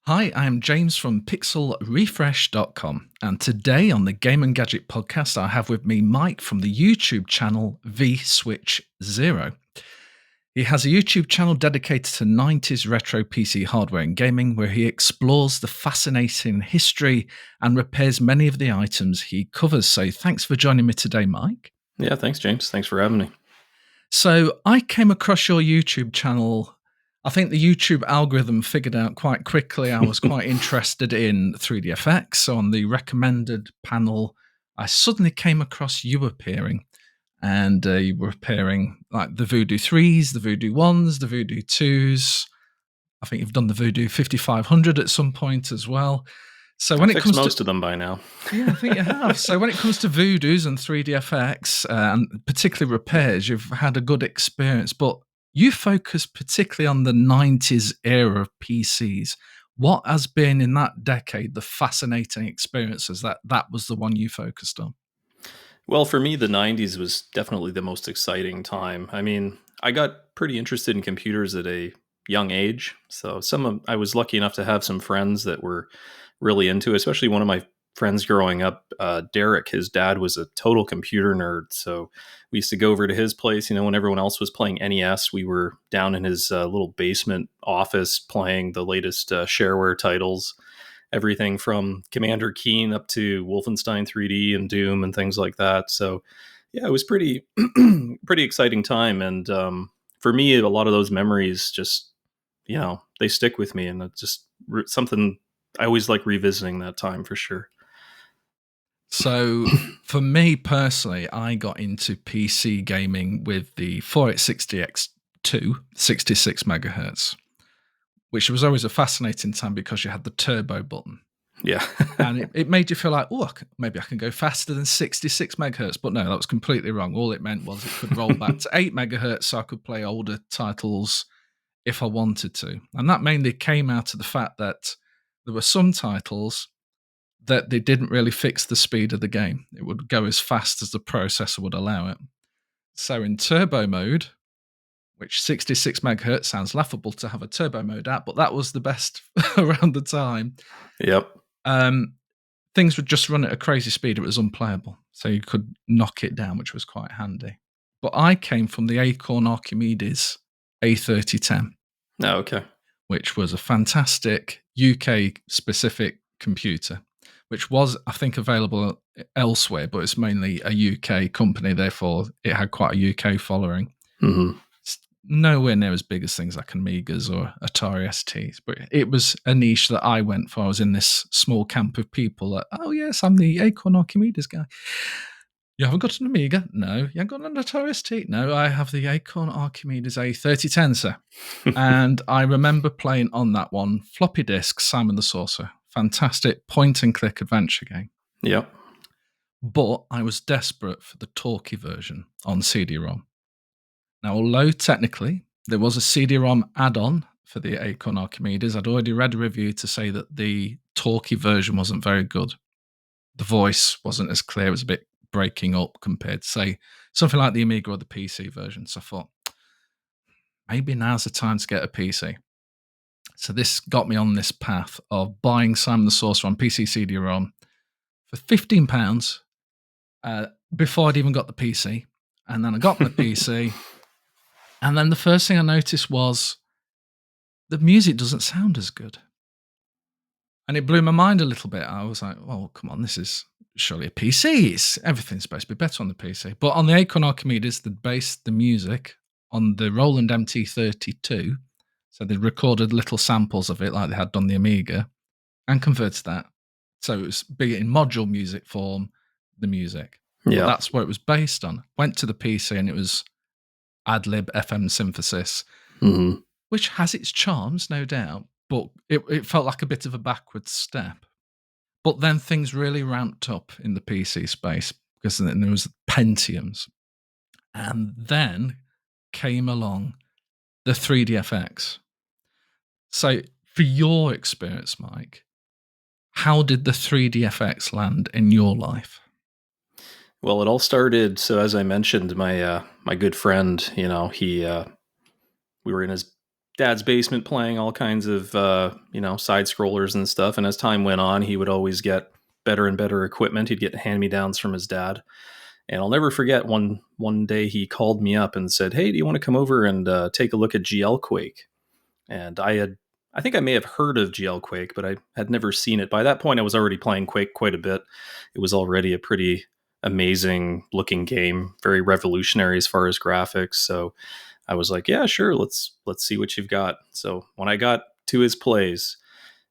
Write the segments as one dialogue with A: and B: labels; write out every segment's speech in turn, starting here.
A: Hi, I'm James from pixelrefresh.com, and today on the Game and Gadget Podcast, I have with me Mike from the YouTube channel vswitchzero. He has a YouTube channel dedicated to 90s retro PC hardware and gaming, where he explores the fascinating history and repairs many of the items he covers. So thanks for joining me today, Mike.
B: Yeah, thanks, James. Thanks for having me.
A: So I came across your YouTube channel. I think the YouTube algorithm figured out quite quickly I was quite interested in 3DFX. So on the recommended panel, I suddenly came across you appearing. And you were appearing like the Voodoo 3s, the Voodoo 1s, the Voodoo 2s. I think you've done the Voodoo 5500 at some point as well. So when
B: I fixed most of them by now.
A: Yeah, I think you have. So when it comes to Voodoos and 3DFX, and particularly repairs, you've had a good experience. But you focus particularly on the 90s era of PCs. What has been in that decade the fascinating experiences that was the one you focused on?
B: Well, for me, the 90s was definitely the most exciting time. I mean, I got pretty interested in computers at a young age. So I was lucky enough to have some friends that were really into it, especially one of my friends growing up, Derek. His dad was a total computer nerd. So we used to go over to his place, when everyone else was playing NES, we were down in his little basement office playing the latest shareware titles, everything from Commander Keen up to Wolfenstein 3D and Doom and things like that. So yeah, it was pretty pretty exciting time. And for me, a lot of those memories just, they stick with me, and it's just something I always like revisiting that time for sure.
A: So for me personally, I got into PC gaming with the 4860X2, 66 megahertz, which was always a fascinating time because you had the turbo button.
B: Yeah.
A: And it made you feel like, maybe I can go faster than 66 megahertz. But no, that was completely wrong. All it meant was it could roll back to 8 megahertz, so I could play older titles if I wanted to. And that mainly came out of the fact that there were some titles that they didn't really fix the speed of the game. It would go as fast as the processor would allow it. So in turbo mode, which 66 megahertz sounds laughable to have a turbo mode at, but that was the best around the time.
B: Yep.
A: Things would just run at a crazy speed. It was unplayable. So you could knock it down, which was quite handy. But I came from the Acorn Archimedes A3010.
B: Oh, okay.
A: Which was a fantastic UK-specific computer, which was, I think, available elsewhere, but it's mainly a UK company, therefore it had quite a UK following.
B: Mm-hmm.
A: It's nowhere near as big as things like Amigas or Atari STs, but it was a niche that I went for. I was in this small camp of people that, oh yes, I'm the Acorn Archimedes guy. You haven't got an Amiga? No. You haven't got an Atari ST? No, I have the Acorn Archimedes A3010, sir. And I remember playing on that one, floppy disk, Simon the Sorcerer. Fantastic point-and-click adventure game.
B: Yep.
A: But I was desperate for the talkie version on CD-ROM. Now, although technically there was a CD-ROM add-on for the Acorn Archimedes, I'd already read a review to say that the talkie version wasn't very good. The voice wasn't as clear. It was a bit breaking up compared to, say, something like the Amiga or the PC version. So I thought, maybe now's the time to get a PC. So this got me on this path of buying Simon the Sorcerer on PC CD-ROM for £15 before I'd even got the PC. And then I got the PC, and then the first thing I noticed was the music doesn't sound as good. And it blew my mind a little bit. I was like, well, come on, this is surely a PC. Everything's supposed to be better on the PC. But on the Acorn Archimedes, they based the music on the Roland MT32. So they recorded little samples of it like they had done the Amiga and converted that. So it was big in module music form, the music.
B: Yeah.
A: But that's what it was based on. Went to the PC and it was Adlib FM synthesis,
B: Mm-hmm.
A: which has its charms, no doubt, but it felt like a bit of a backward step. But then things really ramped up in the PC space because then there was Pentiums. And then came along the 3DFX. So for your experience, Mike, how did the 3DFX land in your life?
B: Well, it all started. So as I mentioned, my good friend, we were in his dad's basement playing all kinds of side scrollers and stuff. And as time went on, he would always get better and better equipment. He'd get hand-me-downs from his dad. And I'll never forget one day he called me up and said, "Hey, do you want to come over and take a look at GL Quake?" And I think I may have heard of GL Quake, but I had never seen it. By that point, I was already playing Quake quite a bit. It was already a pretty amazing looking game, very revolutionary as far as graphics. So I was like, yeah, sure, let's see what you've got. So when I got to his place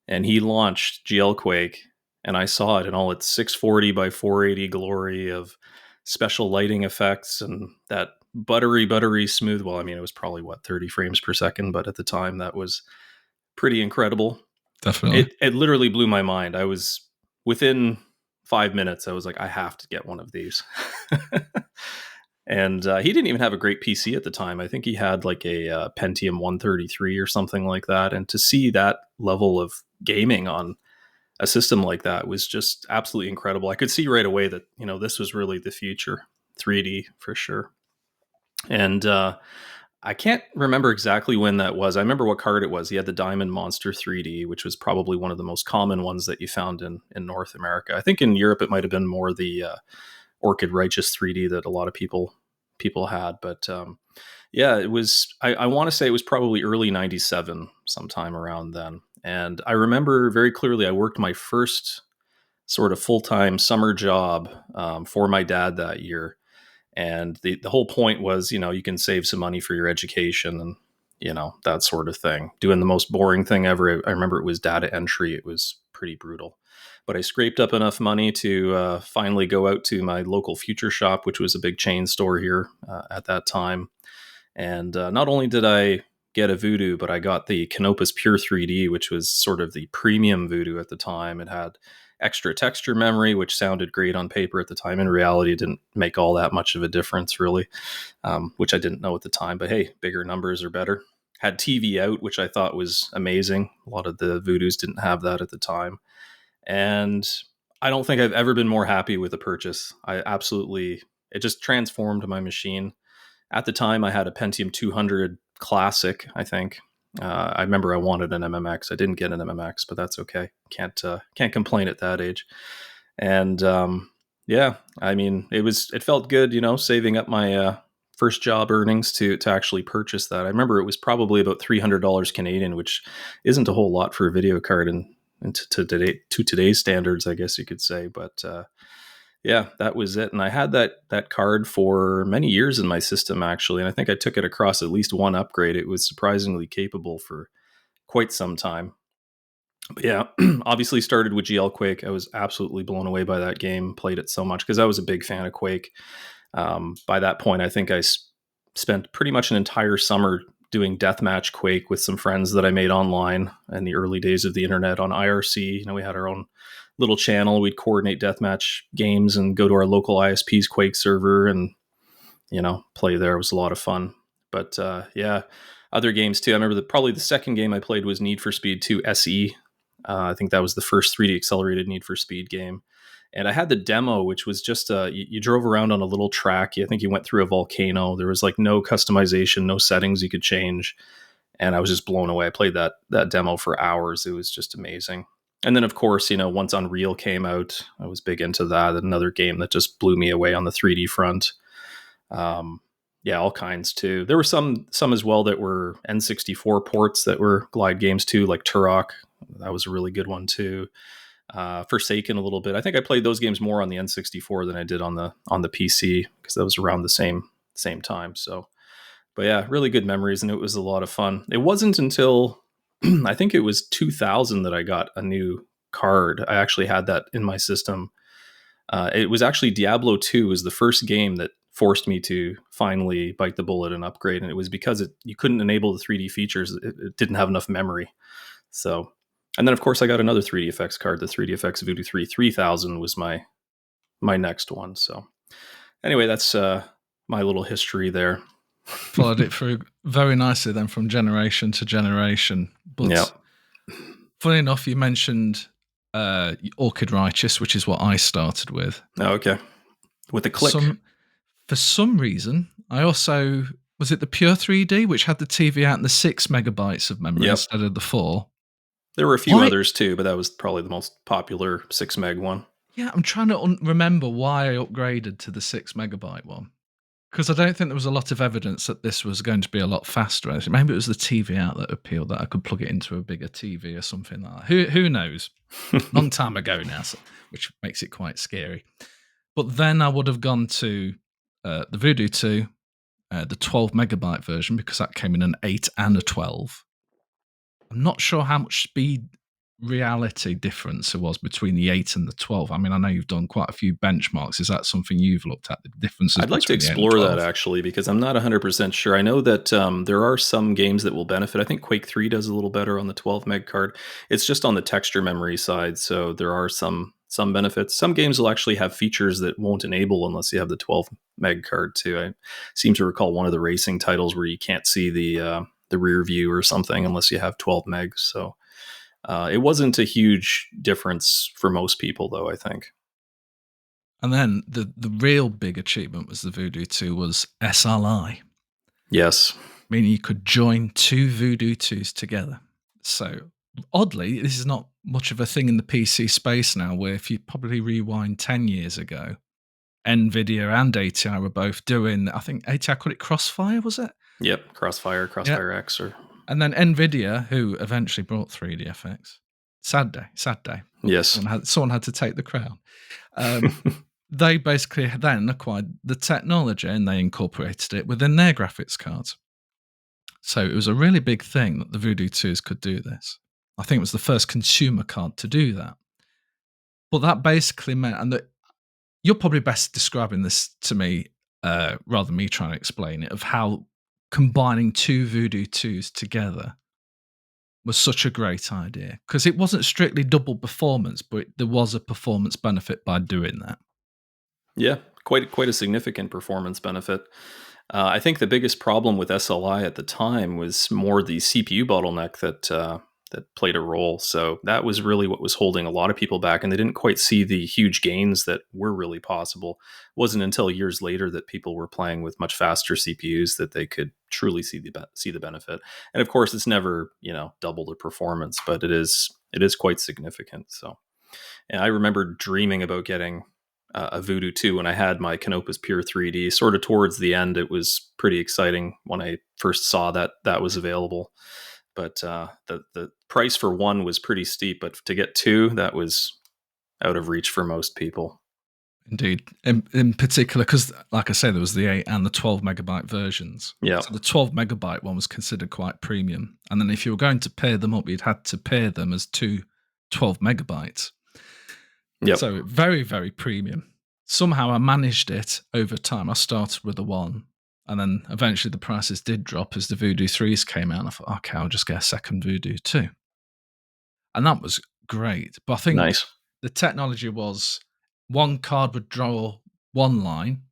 B: and he launched GL Quake and I saw it in all its 640 by 480 glory of special lighting effects and that buttery smooth, well, I mean, it was probably 30 frames per second, but at the time that was pretty incredible.
A: Definitely.
B: It literally blew my mind. I was within 5 minutes, I was like, I have to get one of these. And he didn't even have a great PC at the time. I think he had like a Pentium 133 or something like that. And to see that level of gaming on a system like that was just absolutely incredible. I could see right away that, this was really the future, 3D for sure. And I can't remember exactly when that was. I remember what card it was. He had the Diamond Monster 3D, which was probably one of the most common ones that you found in North America. I think in Europe it might have been more the Orchid Righteous 3D that a lot of people had. But yeah, it was, I want to say it was probably early 97, sometime around then. And I remember very clearly I worked my first sort of full-time summer job for my dad that year. And the whole point was, you can save some money for your education and, that sort of thing. Doing the most boring thing ever. I remember it was data entry. It was pretty brutal. But I scraped up enough money to finally go out to my local Future Shop, which was a big chain store here at that time. And not only did I get a Voodoo, but I got the Canopus Pure 3D, which was sort of the premium Voodoo at the time. It had extra texture memory, which sounded great on paper at the time. In reality, it didn't make all that much of a difference, really, which I didn't know at the time. But hey, bigger numbers are better. Had TV out, which I thought was amazing. A lot of the Voodoos didn't have that at the time. And I don't think I've ever been more happy with a purchase. It just transformed my machine. At the time, I had a Pentium 200 Classic, I think. I remember I wanted an MMX. I didn't get an MMX, but that's okay. Can't complain at that age. And yeah, I mean, it felt good, saving up my first job earnings to actually purchase that. I remember it was probably about $300 Canadian, which isn't a whole lot for a video card and to today's standards, I guess you could say. But yeah, that was it. And I had that card for many years in my system, actually. And I think I took it across at least one upgrade. It was surprisingly capable for quite some time. But yeah, obviously started with GL Quake. I was absolutely blown away by that game. Played it so much because I was a big fan of Quake. By that point, I think I spent pretty much an entire summer doing deathmatch Quake with some friends that I made online in the early days of the internet on IRC. We had our own little channel. We'd coordinate deathmatch games and go to our local ISP's Quake server and, play there. It was a lot of fun. But yeah, other games too. I remember probably the second game I played was Need for Speed 2 SE. I think that was the first 3D accelerated Need for Speed game. And I had the demo, which was just you drove around on a little track. I think you went through a volcano. There was like no customization, no settings you could change. And I was just blown away. I played that demo for hours. It was just amazing. And then, of course, once Unreal came out, I was big into that. Another game that just blew me away on the 3D front. Yeah, all kinds too. There were some as well that were N64 ports that were Glide games too, like Turok. That was a really good one too. Forsaken a little bit. I think I played those games more on the N64 than I did on the PC because that was around the same time. So, but yeah, really good memories, and it was a lot of fun. It wasn't until I think it was 2000 that I got a new card. I actually had that in my system. It was actually Diablo 2 was the first game that forced me to finally bite the bullet and upgrade, and it was because you couldn't enable the 3D features. It didn't have enough memory. So. And then, of course, I got another 3DFX card. The 3DFX Voodoo 3 3000 was my next one. So anyway, that's my little history there.
A: Followed it through very nicely then from generation to generation. But
B: yeah.
A: Funny enough, you mentioned Orchid Righteous, which is what I started with.
B: Oh, okay. With the click.
A: For some reason, I also Was it the Pure 3D, which had the TV out and the 6 megabytes of memory instead of the 4?
B: There were a few others too, but that was probably the most popular 6 meg one.
A: Yeah, I'm trying to remember why I upgraded to the 6 megabyte one. Because I don't think there was a lot of evidence that this was going to be a lot faster. Maybe it was the TV out that appealed, that I could plug it into a bigger TV or something like that. Who knows? Long time ago now, which makes it quite scary. But then I would have gone to the Voodoo 2, the 12 megabyte version, because that came in an 8 and a 12. I'm not sure how much speed reality difference there was between the 8 and the 12. I mean, I know you've done quite a few benchmarks. Is that something you've looked at, the differences?
B: I'd like to explore that actually, because I'm not 100% sure. I know that there are some games that will benefit. I think Quake 3 does a little better on the 12 meg card. It's just on the texture memory side, so there are some benefits. Some games will actually have features that won't enable unless you have the 12 meg card too. I seem to recall one of the racing titles where you can't see the rear view or something unless you have 12 megs. So it wasn't a huge difference for most people, though, I think.
A: And then the real big achievement was the Voodoo 2 was SLI.
B: Yes.
A: Meaning you could join two Voodoo 2s together. So oddly, this is not much of a thing in the PC space now, where if you probably rewind 10 years ago, NVIDIA and ATI were both doing, I think ATI called it Crossfire, was it?
B: Yep, Crossfire X.
A: And then NVIDIA, who eventually brought 3DFX. Sad day.
B: Yes.
A: Someone had to take the crown. They basically then acquired the technology and they incorporated it within their graphics cards. So it was a really big thing that the Voodoo 2s could do this. I think it was the first consumer card to do that. But that basically meant, and that you're probably best describing this to me, rather than me trying to explain it, of how combining two Voodoo 2s together was such a great idea. Because it wasn't strictly double performance, but there was a performance benefit by doing that.
B: Yeah, quite a significant performance benefit. I think the biggest problem with SLI at the time was more the CPU bottleneck that played a role. So that was really what was holding a lot of people back, and they didn't quite see the huge gains that were really possible. It wasn't until years later that people were playing with much faster CPUs that they could truly see the benefit. And of course, it's never double the performance, but it is quite significant. So, and I remember dreaming about getting a Voodoo 2 when I had my Canopus Pure 3D. Sort of towards the end, it was pretty exciting when I first saw that was available. But the price for one was pretty steep, but to get two, that was out of reach for most people.
A: Indeed. In particular, because like I say, there was the 8 and the 12 megabyte versions.
B: Yeah.
A: So the 12 megabyte one was considered quite premium. And then if you were going to pair them up, you'd had to pair them as two 12 megabytes.
B: Yep.
A: So very, very premium. Somehow I managed it over time. I started with the 1. And then eventually the prices did drop as the Voodoo 3s came out. And I thought, okay, I'll just get a second Voodoo 2. And that was great. But I think
B: nice.
A: The technology was one card would draw one line,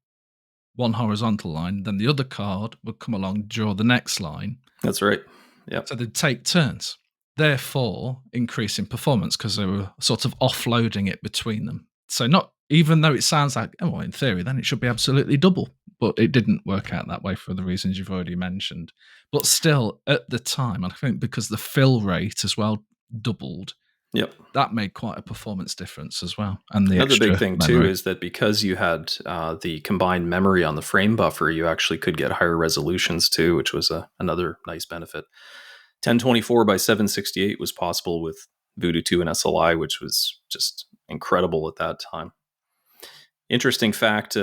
A: one horizontal line, then the other card would come along, draw the next line.
B: That's right. Yeah.
A: So they'd take turns, therefore increasing performance because they were sort of offloading it between them. So not, even though it sounds like, oh, well, in theory, then it should be absolutely double. But it didn't work out that way for the reasons you've already mentioned. But still, at the time, I think because the fill rate as well doubled,
B: yep,
A: that made quite a performance difference as well. And the
B: other big thing
A: memory,
B: too, is that because you had the combined memory on the frame buffer, you actually could get higher resolutions too, which was another nice benefit. 1024 by 768 was possible with Voodoo 2 and SLI, which was just incredible at that time. Interesting fact,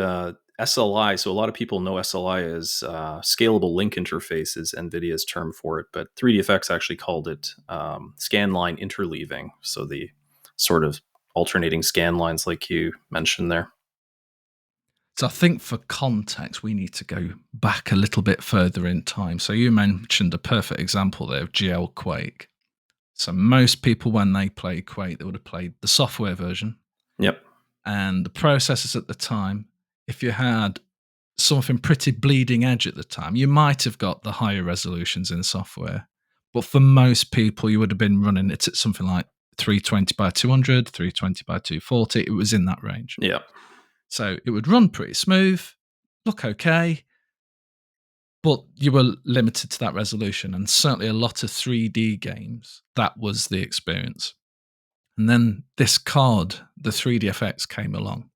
B: SLI, so a lot of people know SLI as scalable link interface is NVIDIA's term for it, but 3DFX actually called it scanline interleaving. So the sort of alternating scan lines like you mentioned there.
A: So I think for context, we need to go back a little bit further in time. So you mentioned a perfect example there of GL Quake. So most people, when they play Quake, they would have played the software version.
B: Yep.
A: And the processors at the time, if you had something pretty bleeding edge at the time, you might have got the higher resolutions in software. But for most people, you would have been running it at something like 320 by 200, 320 by 240. It was in that range.
B: Yeah.
A: So it would run pretty smooth, look okay. But you were limited to that resolution, and certainly a lot of 3D games, that was the experience. And then this card, the 3DFX, came along.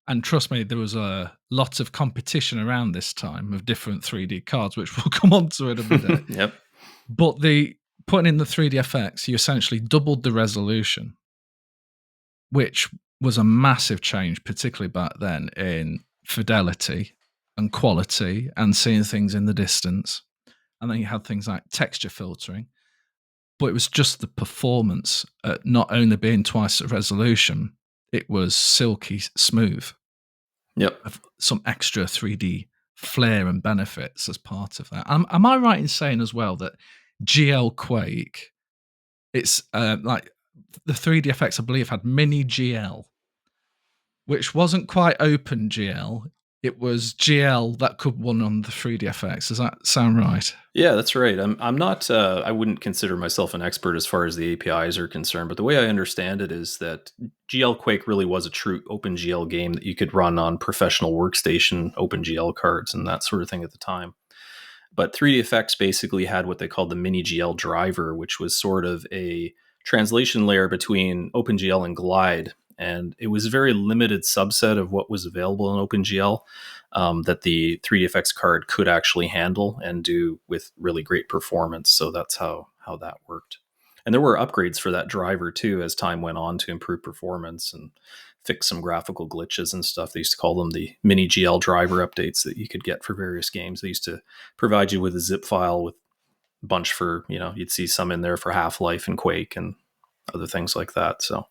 A: And trust me, there was a lot of competition around this time of different 3D cards, which we'll come on to in a minute.
B: Yep.
A: But putting in the 3DFX, you essentially doubled the resolution, which was a massive change, particularly back then, in fidelity and quality and seeing things in the distance. And then you had things like texture filtering. But it was just the performance, not only being twice the resolution, it was silky smooth.
B: Yep.
A: Some extra 3D flair and benefits as part of that. Am I right in saying as well that GL Quake, it's like the 3DFX, I believe, had mini GL, which wasn't quite open GL. It was GL that could run on the 3DFX. Does that sound right?
B: Yeah, that's right. I'm not. I wouldn't consider myself an expert as far as the APIs are concerned, but the way I understand it is that GL Quake really was a true OpenGL game that you could run on professional workstation OpenGL cards and that sort of thing at the time. But 3DFX basically had what they called the mini GL driver, which was sort of a translation layer between OpenGL and Glide. And it was a very limited subset of what was available in OpenGL that the 3DFX card could actually handle and do with really great performance. So that's how that worked. And there were upgrades for that driver too as time went on to improve performance and fix some graphical glitches and stuff. They used to call them the mini GL driver updates that you could get for various games. They used to provide you with a zip file with a bunch for, you'd see some in there for Half-Life and Quake and other things like that. So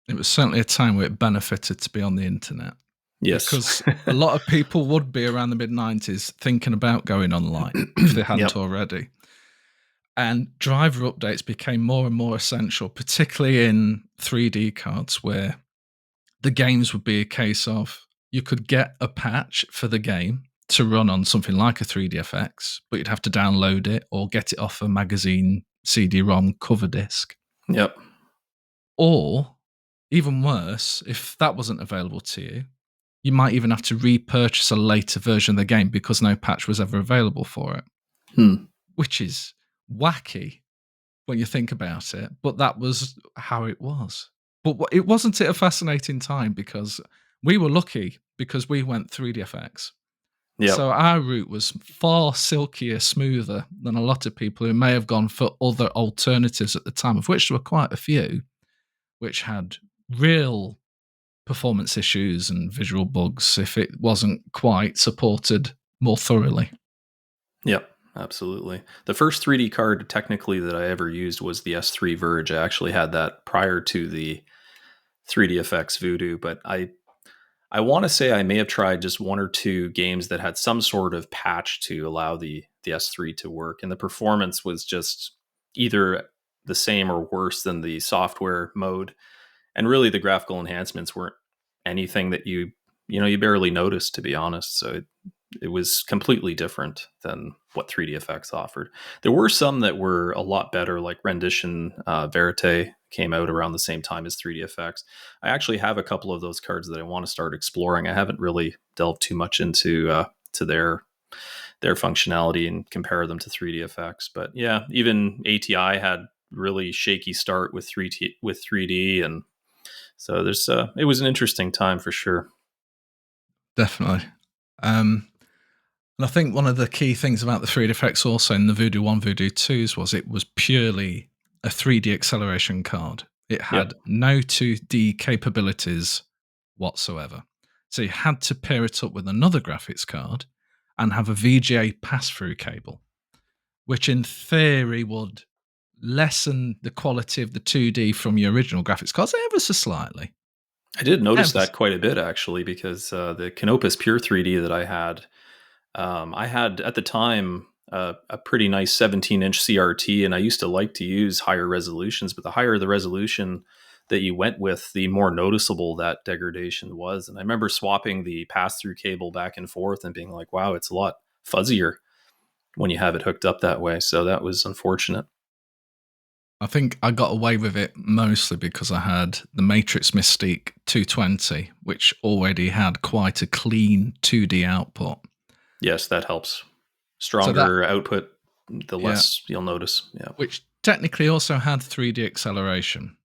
A: it was certainly a time where it benefited to be on the internet.
B: Yes.
A: Because a lot of people would be around the mid-90s thinking about going online if they hadn't already. And driver updates became more and more essential, particularly in 3D cards, where the games would be a case of you could get a patch for the game to run on something like a 3DFX, but you'd have to download it or get it off a magazine CD-ROM cover disc.
B: Yep.
A: Or, even worse, if that wasn't available to you, you might even have to repurchase a later version of the game because no patch was ever available for it. Which is wacky when you think about it, but that was how it was. But it wasn't a fascinating time because we were lucky because we went 3DFX. Yep. So our route was far silkier, smoother than a lot of people who may have gone for other alternatives at the time, of which there were quite a few, which had real performance issues and visual bugs if it wasn't quite supported more thoroughly.
B: Yep, absolutely. The first 3D card technically that I ever used was the S3 Verge. I actually had that prior to the 3DFX Voodoo, but I want to say I may have tried just one or two games that had some sort of patch to allow the S3 to work, and the performance was just either the same or worse than the software mode. And really, the graphical enhancements weren't anything that you barely noticed, to be honest. So it was completely different than what 3DFX offered. There were some that were a lot better, like Rendition Verite came out around the same time as 3DFX. I actually have a couple of those cards that I want to start exploring. I haven't really delved too much into to their functionality and compare them to 3DFX. But yeah, even ATI had really shaky start with 3D, and so there's it was an interesting time for sure.
A: Definitely. And I think one of the key things about the 3DFX also in the Voodoo 1, Voodoo 2s was it was purely a 3D acceleration card. It had no 2D capabilities whatsoever. So you had to pair it up with another graphics card and have a VGA pass-through cable, which in theory would lessen the quality of the 2D from your original graphics cards ever so slightly.
B: I did notice that quite a bit, actually, because the Canopus Pure 3D that I had at the time a pretty nice 17-inch CRT, and I used to like to use higher resolutions, but the higher the resolution that you went with, the more noticeable that degradation was. And I remember swapping the pass-through cable back and forth and being like, wow, it's a lot fuzzier when you have it hooked up that way. So that was unfortunate.
A: I think I got away with it mostly because I had the Matrix Mystique 220, which already had quite a clean 2D output.
B: Yes, that helps. stronger output, the
A: Yeah.
B: less you'll notice. Yeah.
A: Which technically also had 3D acceleration.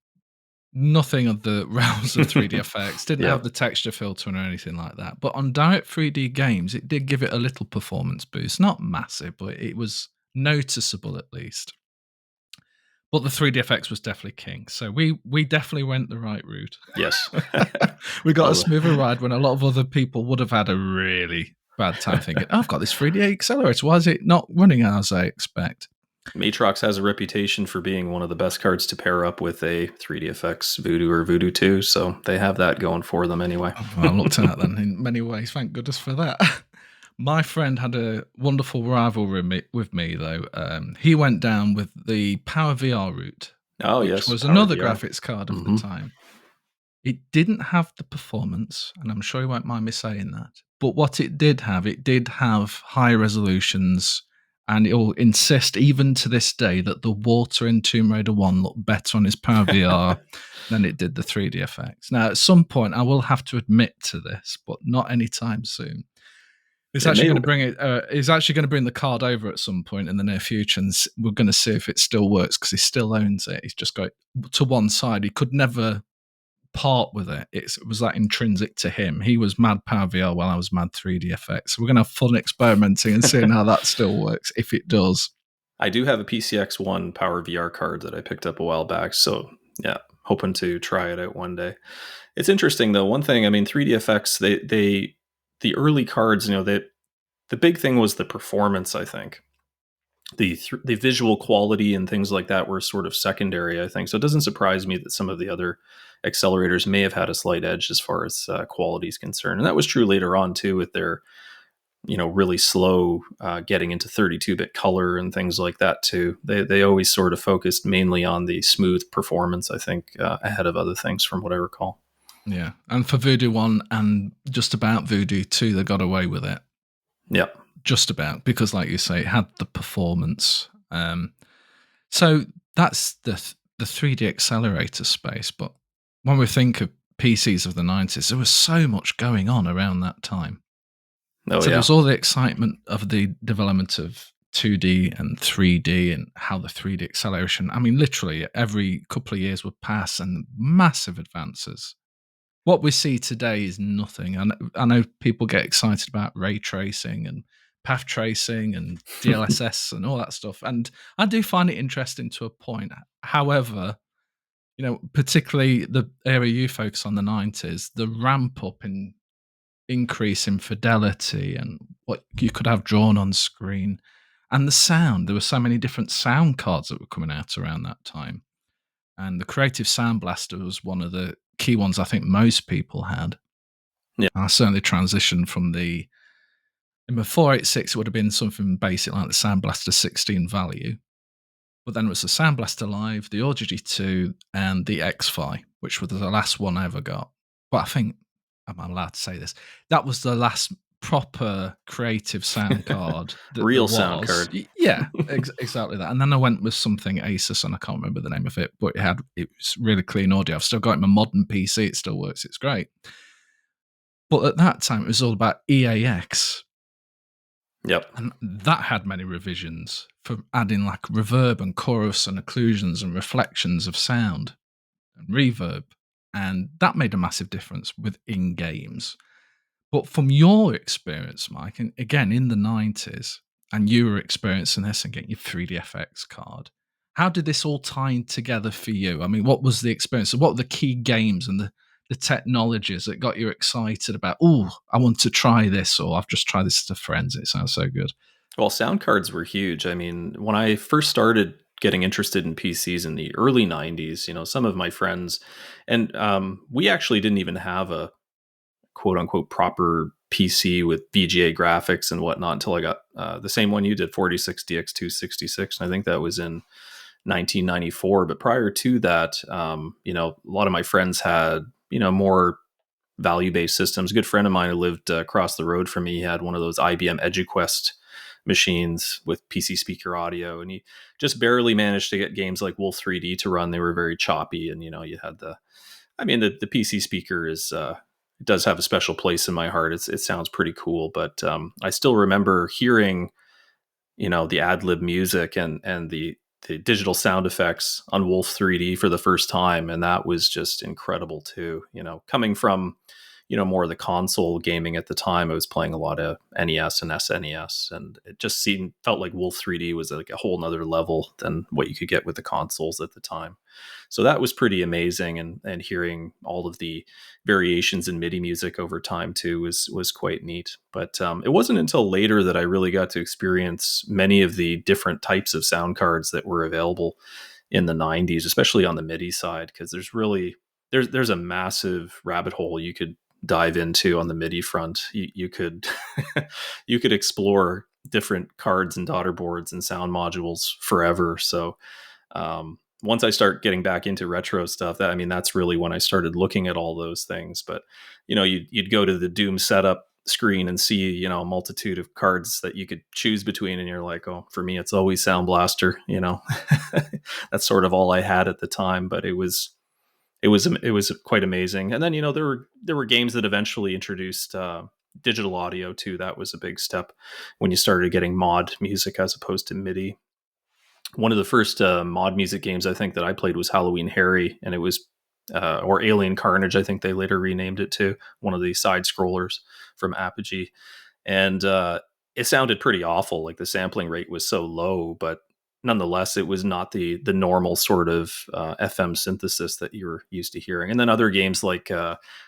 A: Nothing of the realms of 3D effects, didn't
B: Yeah.
A: have the texture filtering or anything like that. But on direct 3D games, it did give it a little performance boost. Not massive, but it was noticeable at least. But the 3D effects was definitely king. So we definitely went the right route.
B: Yes.
A: We got a smoother ride when a lot of other people would have had a really bad time thinking, oh, I've got this 3D accelerator. Why is it not running as I expect?
B: Matrox has a reputation for being one of the best cards to pair up with a 3DFX Voodoo or Voodoo 2, so they have that going for them anyway.
A: Well, I looked at then in many ways. Thank goodness for that. My friend had a wonderful rivalry with me, though. He went down with the PowerVR route, which was another graphics card of the time. It didn't have the performance, and I'm sure you won't mind me saying that. But what it did have high resolutions, and it will insist, even to this day, that the water in Tomb Raider 1 looked better on his PowerVR than it did the 3D effects. Now, at some point, I will have to admit to this, but not anytime soon. He's actually going to bring the card over at some point in the near future, and we're going to see if it still works because he still owns it. He's just got it to one side. He could never part with it. It was that intrinsic to him. He was mad PowerVR while I was mad 3D effects. So we're going to have fun experimenting and seeing how that still works, if it does.
B: I do have a PCX1 PowerVR card that I picked up a while back. So yeah, hoping to try it out one day. It's interesting though. One thing, I mean, 3D effects, the early cards, the big thing was the performance, I think. The visual quality and things like that were sort of secondary, I think. So it doesn't surprise me that some of the other accelerators may have had a slight edge as far as quality is concerned. And that was true later on too, with their, really slow getting into 32-bit color and things like that too. They always sort of focused mainly on the smooth performance, I think, ahead of other things from what I recall.
A: Yeah. And for Voodoo 1 and just about Voodoo 2, they got away with it.
B: Yeah.
A: Just about, because like you say, it had the performance. So that's the 3D accelerator space. But when we think of PCs of the 90s, there was so much going on around that time. So there was all the excitement of the development of 2D and 3D and how the 3D acceleration, I mean, literally every couple of years would pass and massive advances. What we see today is nothing. And I know people get excited about ray tracing and path tracing and DLSS and all that stuff. And I do find it interesting to a point. However, particularly the area you focus on, the 90s, the ramp up in increase in fidelity and what you could have drawn on screen and the sound. There were so many different sound cards that were coming out around that time. And the Creative Sound Blaster was one of the key ones I think most people had.
B: Yeah.
A: I certainly transitioned from in the 486, it would have been something basic like the Sound Blaster 16 value. But then it was the Sound Blaster Live, the Audio 2, and the X-Fi, which was the last one I ever got. But I think, I'm allowed to say this, that was the last proper creative sound card.
B: Real sound card.
A: Yeah, exactly that. And then I went with something Asus, and I can't remember the name of it, but it was really clean audio. I've still got it in my modern PC. It still works. It's great. But at that time, it was all about EAX.
B: Yep.
A: And that had many revisions for adding like reverb and chorus and occlusions and reflections of sound and reverb. And that made a massive difference within games. But from your experience, Mike, and again, in the 90s, and you were experiencing this and getting your 3DFX card, how did this all tie together for you? I mean, what was the experience? What were the key games and the technologies that got you excited about, I want to try this, or I've just tried this to friends. It sounds so good.
B: Well, sound cards were huge. I mean, when I first started getting interested in PCs in the early 90s, some of my friends, and we actually didn't even have a quote unquote proper PC with VGA graphics and whatnot until I got the same one you did, 46DX266. And I think that was in 1994. But prior to that, a lot of my friends had, more value-based systems. A good friend of mine who lived across the road from me, he had one of those IBM EduQuest machines with PC speaker audio, and he just barely managed to get games like Wolf 3D to run. They were very choppy, and you had the PC speaker is it does have a special place in my heart. It sounds pretty cool, but I still remember hearing the ad lib music and the digital sound effects on Wolf 3D for the first time, and that was just incredible too. Coming from more of the console gaming at the time, I was playing a lot of NES and SNES, and it just felt like Wolf 3D was like a whole nother level than what you could get with the consoles at the time. So that was pretty amazing, and hearing all of the variations in MIDI music over time too was quite neat. But it wasn't until later that I really got to experience many of the different types of sound cards that were available in the 90s, especially on the MIDI side, because there's a massive rabbit hole you could dive into on the MIDI front. You could you could explore different cards and daughter boards and sound modules forever. So once I start getting back into retro stuff, that's really when I started looking at all those things. But you'd go to the Doom setup screen and see a multitude of cards that you could choose between, and you're like, oh, for me it's always Sound Blaster. That's sort of all I had at the time, but it was quite amazing. And then there were games that eventually introduced digital audio too. That was a big step when you started getting mod music as opposed to MIDI. One of the first mod music games I think that I played was Halloween Harry, and it was or Alien Carnage, I think they later renamed it to, one of the side scrollers from Apogee. And it sounded pretty awful. Like the sampling rate was so low, but nonetheless, it was not the normal sort of FM synthesis that you're used to hearing. And then other games like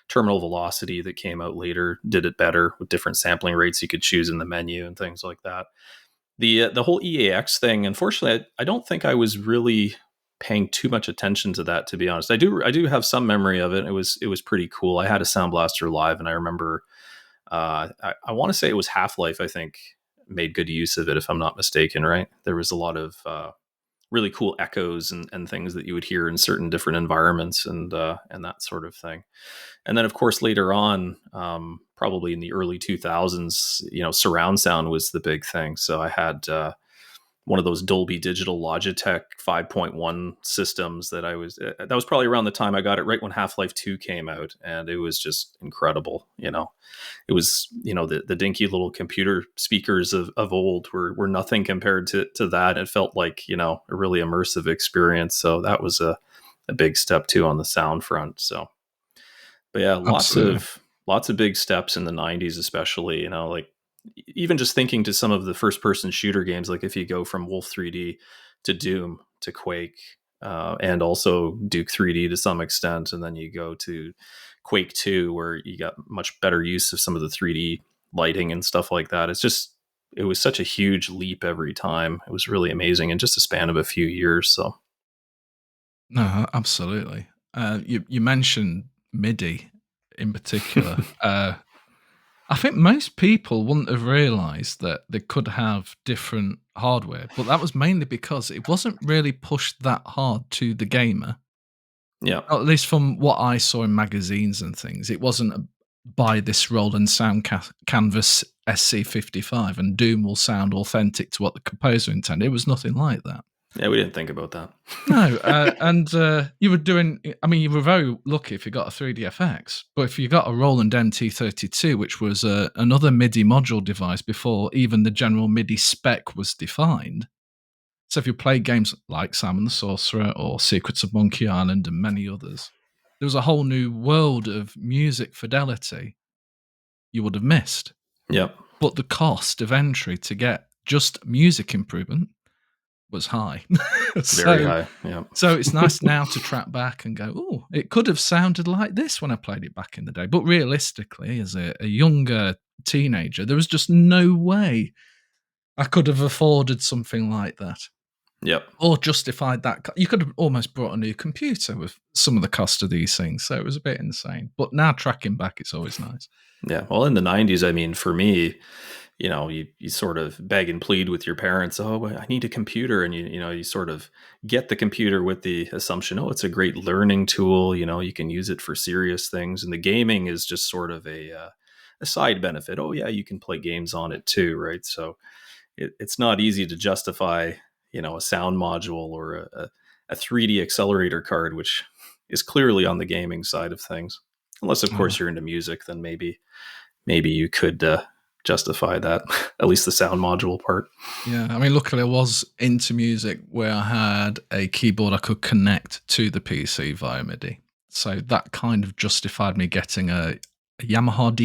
B: Terminal Velocity that came out later did it better with different sampling rates you could choose in the menu and things like that. The whole EAX thing, unfortunately, I don't think I was really paying too much attention to that, to be honest. I do have some memory of it. It was pretty cool. I had a Sound Blaster Live, and I remember I want to say it was Half-Life, I think, made good use of it, if I'm not mistaken, right? There was a lot of really cool echoes and things that you would hear in certain different environments and that sort of thing. And then, of course, later on, probably in the early 2000s, surround sound was the big thing. So I had one of those Dolby Digital Logitech 5.1 systems that was probably around the time I got it, right when Half-Life 2 came out. And it was just incredible. It was, the dinky little computer speakers of old were nothing compared to that. It felt like, a really immersive experience. So that was a big step too on the sound front. So, but yeah, lots of big steps in the 90s, especially, like, even just thinking to some of the first person shooter games, like if you go from Wolf 3D to Doom to Quake, and also Duke 3D to some extent, and then you go to Quake 2 where you got much better use of some of the 3D lighting and stuff like that. It was such a huge leap every time. It was really amazing in just a span of a few years. So
A: no, absolutely. You mentioned MIDI in particular. I think most people wouldn't have realised that they could have different hardware, but that was mainly because it wasn't really pushed that hard to the gamer.
B: yeah,
A: At least from what I saw in magazines and things, it wasn't buy this Roland Sound Canvas SC55 and Doom will sound authentic to what the composer intended. It was nothing like that.
B: Yeah, we didn't think about that.
A: No, and you were very lucky if you got a 3DFX, but if you got a Roland MT32, which was another MIDI module device before even the general MIDI spec was defined. So if you play games like Simon the Sorcerer or Secrets of Monkey Island and many others, there was a whole new world of music fidelity you would have missed.
B: Yep.
A: But the cost of entry to get just music improvement was high.
B: Very high. Yeah.
A: So it's nice now to track back and go, oh, it could have sounded like this when I played it back in the day. But realistically, as a younger teenager, there was just no way I could have afforded something like that.
B: Yep.
A: Or justified that. You could have almost brought a new computer with some of the cost of these things. So it was a bit insane. But now tracking back, it's always nice.
B: Yeah. Well, in the 90s, for me, you sort of beg and plead with your parents. Oh, I need a computer. And you sort of get the computer with the assumption, oh, it's a great learning tool. You can use it for serious things. And the gaming is just sort of a side benefit. Oh yeah, you can play games on it too. Right. So it's not easy to justify, a sound module or a 3D accelerator card, which is clearly on the gaming side of things. Unless of course you're into music, then maybe you could justify that, at least the sound module part.
A: Yeah, I mean, luckily I was into music where I had a keyboard I could connect to the PC via MIDI. So that kind of justified me getting a Yamaha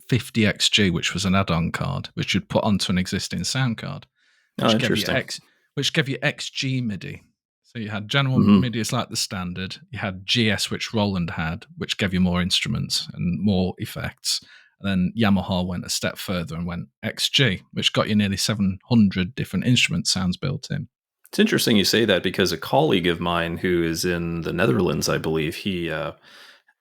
A: DB50XG, which was an add-on card, which you'd put onto an existing sound card,
B: Oh,
A: which gave you
B: interesting.
A: which gave you XG MIDI. So you had general
B: Mhm.
A: MIDI is like the standard. You had GS, which Roland had, which gave you more instruments and more effects. And then Yamaha went a step further and went XG, which got you nearly 700 different instrument sounds built in.
B: It's interesting you say that, because a colleague of mine who is in the Netherlands, I believe, he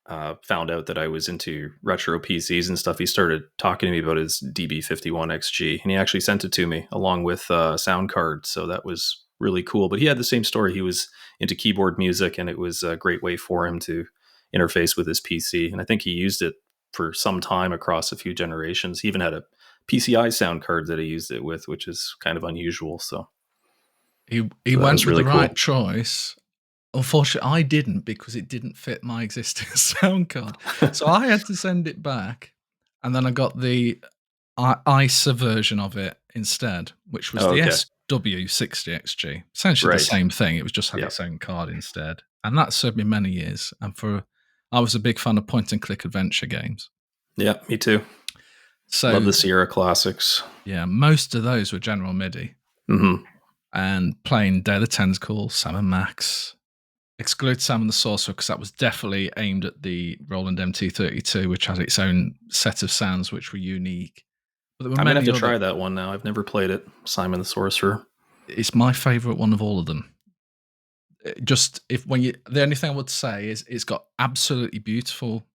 B: found out that I was into retro PCs and stuff. He started talking to me about his DB51XG, and he actually sent it to me along with a sound card. So that was really cool. But he had the same story. He was into keyboard music, and it was a great way for him to interface with his PC. And I think he used it for some time across a few generations. He even had a PCI sound card that he used it with, which is kind of unusual. So
A: He
B: that
A: went
B: was
A: with
B: really
A: the
B: cool.
A: right choice. Unfortunately, I didn't, because it didn't fit my existing sound card. So I had to send it back, and then I got the ISA version of it instead, which was
B: Oh,
A: the
B: okay.
A: SW60XG. Essentially the
B: Right.
A: same thing. It was just had
B: Yeah.
A: its own card instead. And that served me many years. And I was a big fan of point and click adventure games.
B: Yeah, me too.
A: So
B: Love the Sierra classics.
A: yeah, most of those were General MIDI.
B: Mm-hmm.
A: And playing Day of the Tentacle, Sam and Max, exclude Sam and the Sorcerer, because that was definitely aimed at the Roland MT32, which had its own set of sounds which were unique. But there were
B: I'm going to have
A: many
B: to try
A: other.
B: that one now. I've never played it. Simon the Sorcerer.
A: It's my favorite one of all of them. The only thing I would say is it's got absolutely beautiful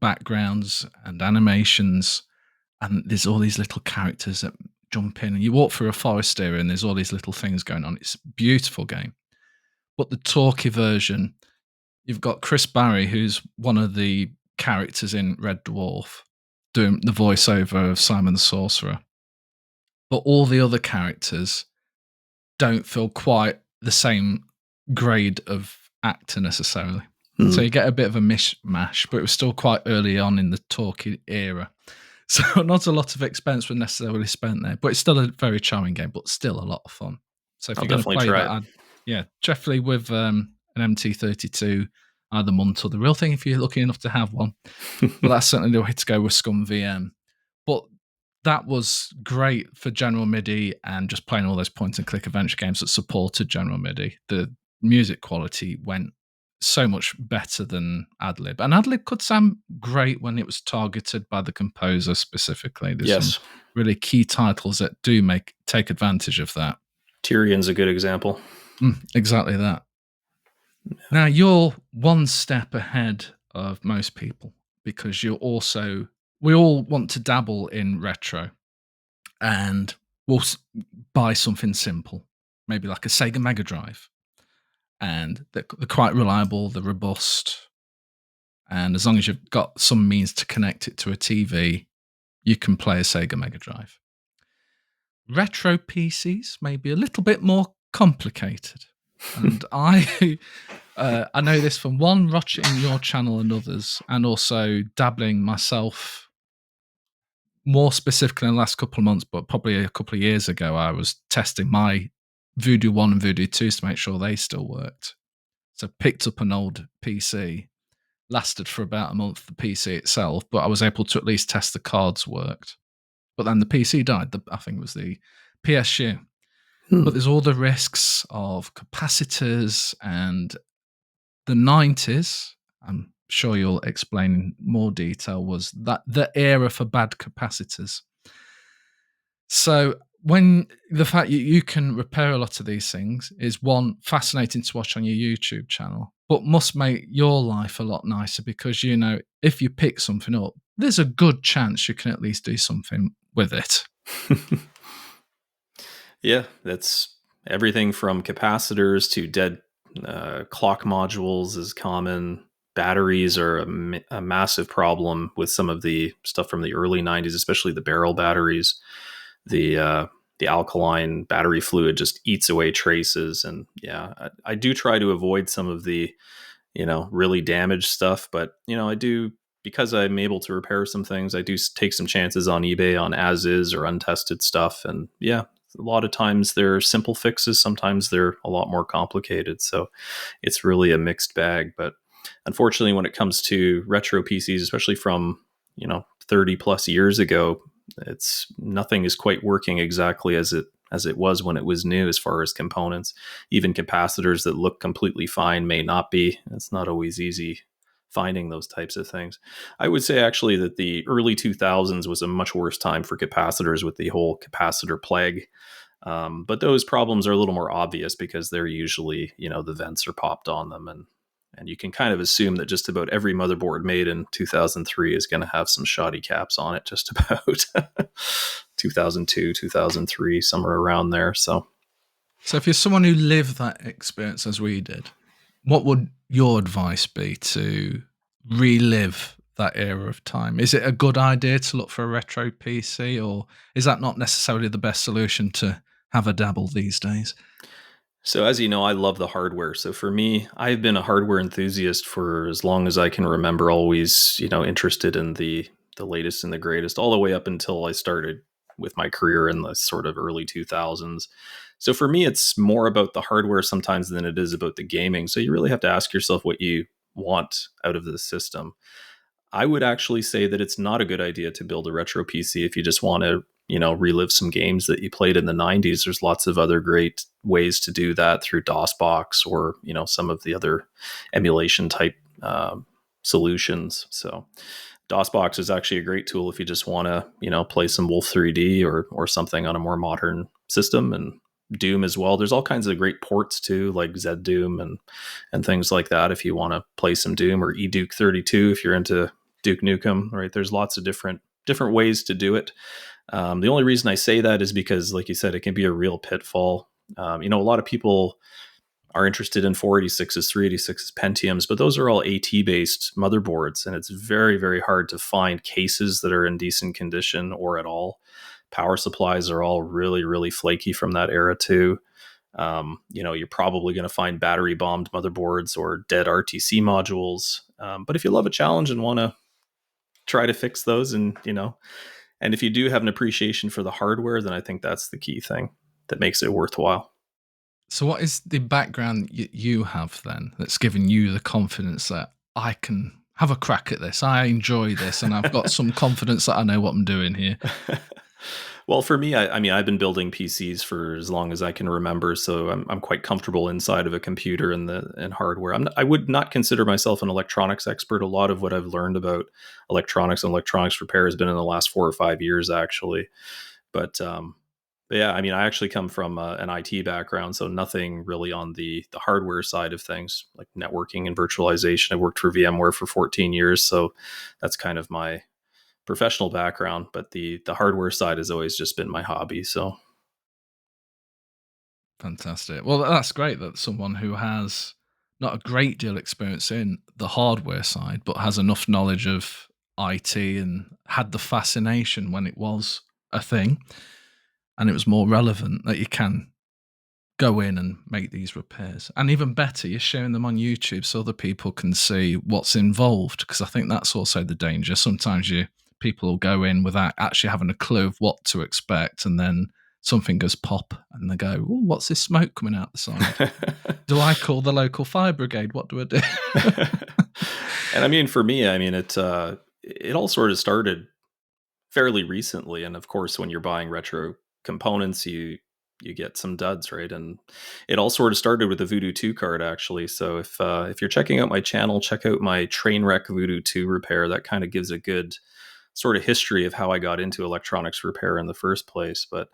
A: backgrounds and animations, and there's all these little characters that jump in, and you walk through a forest area, and there's all these little things going on. It's a beautiful game. But the talkie version, you've got Chris Barry, who's one of the characters in Red Dwarf, doing the voiceover of Simon the Sorcerer. But all the other characters don't feel quite the same grade of actor necessarily. So you get a bit of a mishmash, but it was still quite early on in the talkie era. So not a lot of expense was necessarily spent there, but it's still a very charming game, but still a lot of fun. So if
B: I'll
A: you're going to
B: definitely
A: play
B: try
A: that, definitely with an MT32, either Munt or the real thing if you're lucky enough to have one. But that's certainly the way to go with Scum VM. But that was great for General MIDI and just playing all those point and click adventure games that supported General MIDI. The music quality went so much better than Adlib. And Adlib could sound great when it was targeted by the composer specifically. There's
B: Yes.
A: some really key titles that do take advantage of that.
B: Tyrion's a good example.
A: Exactly that. Now, you're one step ahead of most people, because we all want to dabble in retro, and we'll buy something simple, maybe like a Sega Mega Drive. And they're quite reliable, they're robust. And as long as you've got some means to connect it to a TV, you can play a Sega Mega Drive. Retro PCs may be a little bit more complicated. And I know this from one, watching your channel and others, and also dabbling myself more specifically in the last couple of months, but probably a couple of years ago, I was testing my Voodoo 1 and Voodoo 2s to make sure they still worked. So picked up an old PC, lasted for about a month, the PC itself, but I was able to at least test the cards worked. But then the PC died. I think it was the PSU. But there's all the risks of capacitors, and the 90s, I'm sure you'll explain in more detail, was that the era for bad capacitors. So when the fact you can repair a lot of these things is, one, fascinating to watch on your YouTube channel, but must make your life a lot nicer, because if you pick something up, there's a good chance you can at least do something with it.
B: Yeah, that's everything from capacitors to dead clock modules is common. Batteries are a massive problem with some of the stuff from the early 90s, especially the barrel batteries. The alkaline battery fluid just eats away traces. And yeah, I do try to avoid some of the, really damaged stuff, but I do because I'm able to repair some things, I do take some chances on eBay on as is or untested stuff. And yeah, a lot of times they're simple fixes. Sometimes they're a lot more complicated. So it's really a mixed bag. But unfortunately, when it comes to retro PCs, especially from, 30 plus years ago, it's nothing is quite working exactly as it was when it was new as far as components. Even capacitors that look completely fine may not be. It's not always easy finding those types of things. I would say actually that the early 2000s was a much worse time for capacitors with the whole capacitor plague. But those problems are a little more obvious because they're usually, the vents are popped on them, and you can kind of assume that just about every motherboard made in 2003 is going to have some shoddy caps on it, just about 2002, 2003, somewhere around there. So
A: if you're someone who lived that experience as we did, what would your advice be to relive that era of time? Is it a good idea to look for a retro PC, or is that not necessarily the best solution to have a dabble these days?
B: So as you know, I love the hardware. So for me, I've been a hardware enthusiast for as long as I can remember, always, interested in the latest and the greatest, all the way up until I started with my career in the sort of early 2000s. So for me, it's more about the hardware sometimes than it is about the gaming. So you really have to ask yourself what you want out of the system. I would actually say that it's not a good idea to build a retro PC if you just want to, relive some games that you played in the 90s. There's lots of other great ways to do that through DOSBox or, some of the other emulation type solutions. So DOSBox is actually a great tool if you just want to, play some Wolf 3D or something on a more modern system, and Doom as well. There's all kinds of great ports too, like ZDoom and things like that if you want to play some Doom, or eDuke 32 if you're into Duke Nukem, right? There's lots of different ways to do it. The only reason I say that is because, like you said, it can be a real pitfall. A lot of people are interested in 486s, 386s, Pentiums, but those are all AT-based motherboards, and it's very, very hard to find cases that are in decent condition or at all. Power supplies are all really, really flaky from that era too. You're probably going to find battery bombed motherboards or dead RTC modules. But if you love a challenge and want to try to fix those, and if you do have an appreciation for the hardware, then I think that's the key thing that makes it worthwhile.
A: So what is the background you have then that's given you the confidence that I can have a crack at this? I enjoy this, and I've got some confidence that I know what I'm doing here.
B: Well, for me, I mean, I've been building PCs for as long as I can remember, so I'm quite comfortable inside of a computer and hardware. I would not consider myself an electronics expert. A lot of what I've learned about electronics and electronics repair has been in the last 4 or 5 years, actually. But yeah, I mean, I actually come from an IT background, so nothing really on the hardware side of things, like networking and virtualization. I worked for VMware for 14 years, so that's kind of my professional background. But the hardware side has always just been my hobby. So
A: Fantastic. Well, that's great that someone who has not a great deal of experience in the hardware side, but has enough knowledge of IT and had the fascination when it was a thing and it was more relevant, that you can go in and make these repairs. And even better, you're sharing them on YouTube so other people can see what's involved, because I think that's also the danger. Sometimes people will go in without actually having a clue of what to expect, and then something goes pop and they go, "Oh, what's this smoke coming out the side? Do I call the local fire brigade? What do I do?"
B: And I mean, for me, I mean, it all sort of started fairly recently. And of course, when you're buying retro components, you get some duds, right? And it all sort of started with the Voodoo 2 card, actually. So if you're checking out my channel, check out my Trainwreck Voodoo 2 repair. That kind of gives a good sort of history of how I got into electronics repair in the first place. But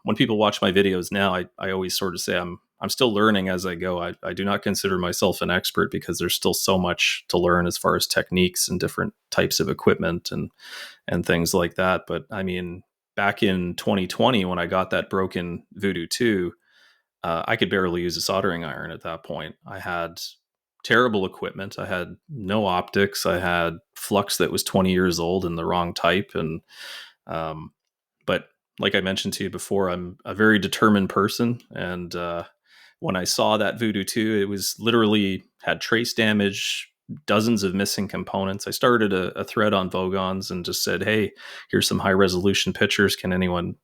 B: when people watch my videos now, I always sort of say I'm still learning as I go. I do not consider myself an expert because there's still so much to learn as far as techniques and different types of equipment and things like that. But I mean, back in 2020, when I got that broken Voodoo 2, I could barely use a soldering iron at that point. I had terrible equipment. I had no optics. I had flux that was 20 years old and the wrong type. And but like I mentioned to you before, I'm a very determined person. And when I saw that Voodoo 2, it was literally had trace damage, dozens of missing components. I started a thread on Vogons and just said, hey, here's some high resolution pictures. Can anyone,